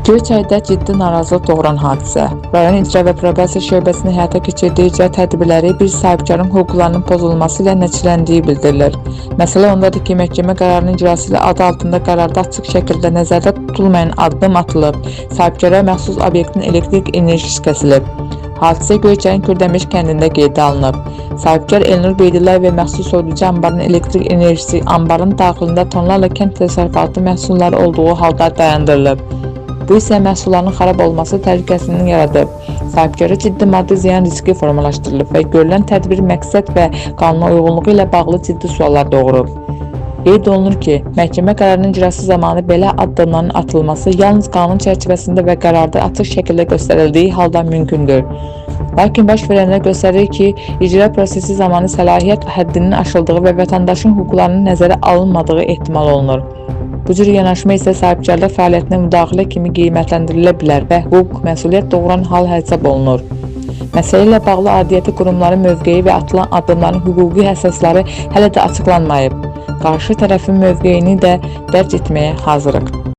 Göyçayda ciddi narazılıq doğuran hadisə. Rayon İcra və Probasiya Şöbəsinin həyata keçirdiyi icra tədbirləri bir sahibkarın hüquqlarının pozulması ilə nəticələndiyi bildirilir. Məsələ ondadır ki, məhkəmə qərarının icrası ilə adı altında qərarda açıq şəkildə nəzərdə tutulmayan addım atılıb, sahibkara məxsus obyektin elektrik enerjisi kəsilib. Hadisə Göyçayın Kürdəmiş kəndində qeydə alınıb. Sahibkar Elnur Beydillayev və məxsus soyuducu anbarın elektrik enerjisi anbarın daxilində tonlarla kənd təsərrüfatı məhsulları olduğu halda dayandırılıb. Bu isə məhsulların xarab olması təhlükəsini yaradıb. Sahibkara ciddi maddi ziyan riski formalaşdırılıb və görülən tədbir məqsəd və qanuna uyğunluğu ilə bağlı ciddi suallar doğurub. Qeyd olunur ki, məhkəmə qərarının icrası zamanı belə addımların atılması yalnız qanun çərçivəsində və qərarda açıq şəkildə göstərildiyi halda mümkündür. Lakin baş verənlər göstərir ki, icra prosesi zamanı səlahiyyət həddinin aşıldığı və vətəndaşın hüquqlarının nəzərə alınmadığı ehtimal olunur. Bu cür yanaşma isə sahibkarlıq fəaliyyətinə müdaxilə kimi qiymətləndirilə bilər və hüquq məsuliyyət doğuran hal hesab olunur. Məsələ ilə bağlı aidiyyəti qurumların mövqeyi və atılan addımların hüquqi əsasları hələ də açıqlanmayıb. Qarşı tərəfin mövqeyini də dərc etməyə hazırıq.